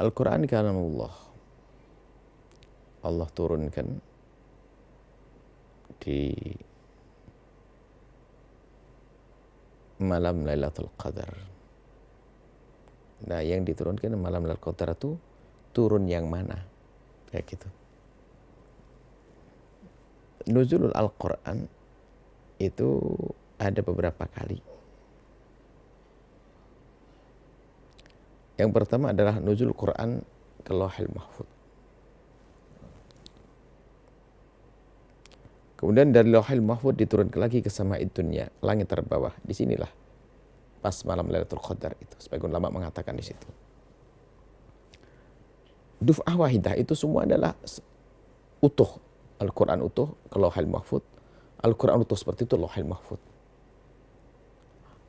Al-Quran kalamullah. Allah turunkan di malam Lailatul Qadar. Nah, yang diturunkan malam Lailatul Qadar itu turun yang mana? Kayak gitu. Nuzulul Al-Quran itu ada beberapa kali. Yang pertama adalah nuzul Quran ke Lauhul Mahfuz. Kemudian dari Lauhul Mahfuz diturunkan lagi ke sama'id dunya, langit terbawah. Di sinilah pas malam Lailatul Qadar itu. Sebagian ulama mengatakan di situ. Duf'ah wahidah itu semua adalah utuh. Al-Quran utuh ke Lauhul Mahfuz. Al-Quran utuh seperti itu Lauhul Mahfuz.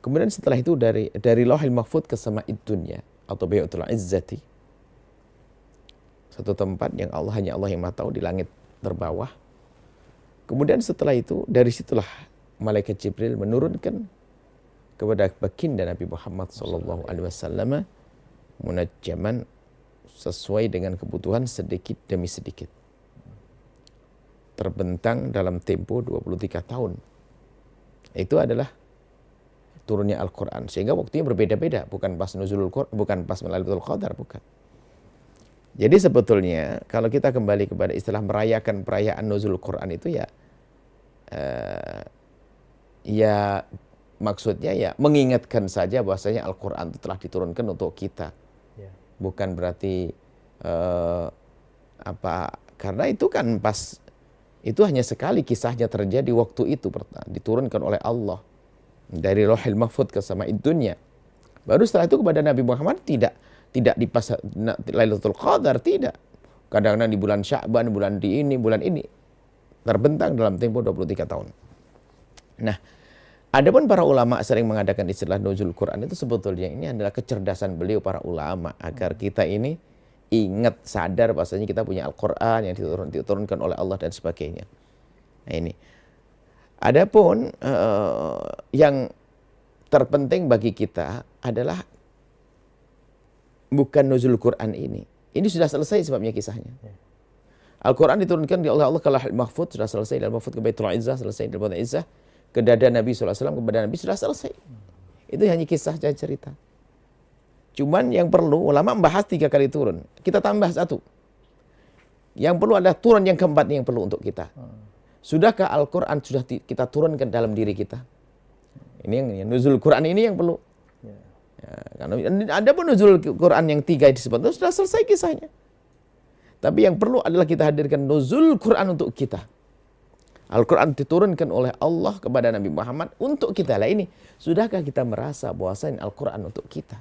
Kemudian setelah itu dari Lauhul Mahfuz ke sama'id dunya atau Baitul Izzati, satu tempat yang hanya Allah yang Maha tahu di langit terbawah. Kemudian setelah itu dari situlah malaikat Jibril menurunkan kepada baginda Nabi Muhammad SAW munajjaman sesuai dengan kebutuhan sedikit demi sedikit, terbentang dalam tempo 23 tahun. Itu adalah turunnya Al-Quran, sehingga waktunya berbeda-beda, bukan pas nuzulul Quran, bukan pas Lailatul Qadar, bukan. Jadi sebetulnya kalau kita kembali kepada istilah merayakan perayaan nuzul Quran itu ya maksudnya ya mengingatkan saja bahwasanya Al-Quran itu telah diturunkan untuk kita. Bukan berarti karena itu kan pas itu hanya sekali kisahnya terjadi waktu itu diturunkan oleh Allah dari Lauhul Mahfuz ke sama'id dunya. Baru setelah itu kepada Nabi Muhammad tidak di pas Lailatul Qadar, tidak. Kadang-kadang di bulan Sya'ban, bulan ini terbentang dalam tempo 23 tahun. Nah, adapun para ulama sering mengadakan istilah nuzul Quran itu sebetulnya ini adalah kecerdasan beliau para ulama agar kita ini ingat, sadar bahwasanya kita punya Al-Quran yang diturunkan oleh Allah dan sebagainya. Nah ini. Adapun yang terpenting bagi kita adalah bukan nuzul Quran ini. Ini sudah selesai sebabnya kisahnya. Al-Quran diturunkan oleh Allah ke Lauhul Mahfuz, sudah selesai. Dari Mahfuz ke Baitul Izzah, selesai. Dari Baitul Izzah ke dada Nabi SAW, kepada Nabi, sudah selesai. Itu hanya kisah dan cerita. Cuman yang perlu, ulama membahas 3 kali turun. Kita tambah 1. Yang perlu adalah turun yang keempat yang perlu untuk kita. Sudahkah Al-Quran sudah kita turunkan dalam diri kita? Ini yang nuzul Quran ini yang perlu. Ya, karena ada pun nuzul Quran yang 3 disebut itu sudah selesai kisahnya. Tapi yang perlu adalah kita hadirkan nuzul Quran untuk kita. Al-Quran diturunkan oleh Allah kepada Nabi Muhammad untuk kita. Lah ini, sudahkah kita merasa bahwasanya Al-Quran untuk kita?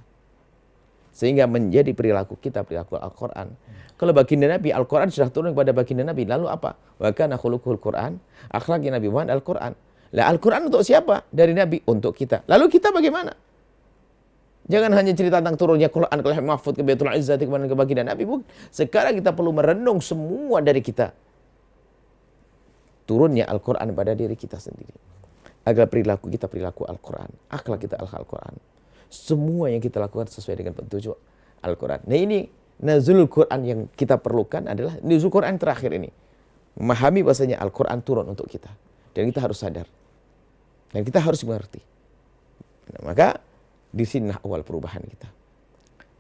Sehingga menjadi perilaku kita, perilaku Al-Quran. Kalau baginda Nabi, Al-Quran sudah turun kepada baginda Nabi. Lalu apa? Wa kana khuluquhul Quran. Akhlaknya Nabi Muhammad Al-Quran. Lah Al-Quran untuk siapa? Dari Nabi, untuk kita. Lalu kita bagaimana? Jangan hanya cerita tentang turunnya Quran ke Lauhul Mahfuz, ke Baitul Izzah, ke baginda Nabi. Bukan. Sekarang kita perlu merenung semua dari kita. Turunnya Al-Quran pada diri kita sendiri. Agar perilaku kita perilaku Al-Quran. Akhlak kita Al-Quran. Semua yang kita lakukan sesuai dengan petunjuk Al-Quran. Nah ini nuzul Quran yang kita perlukan adalah nuzul Quran terakhir ini. Memahami bahasanya Al-Quran turun untuk kita. Dan kita harus sadar. Dan kita harus mengerti. Nah, maka disinilah awal perubahan kita.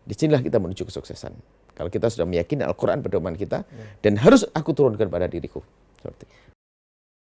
Disinilah kita menuju kesuksesan. Kalau kita sudah meyakini Al-Quran pedoman kita. Dan harus aku turunkan pada diriku. Seperti itu.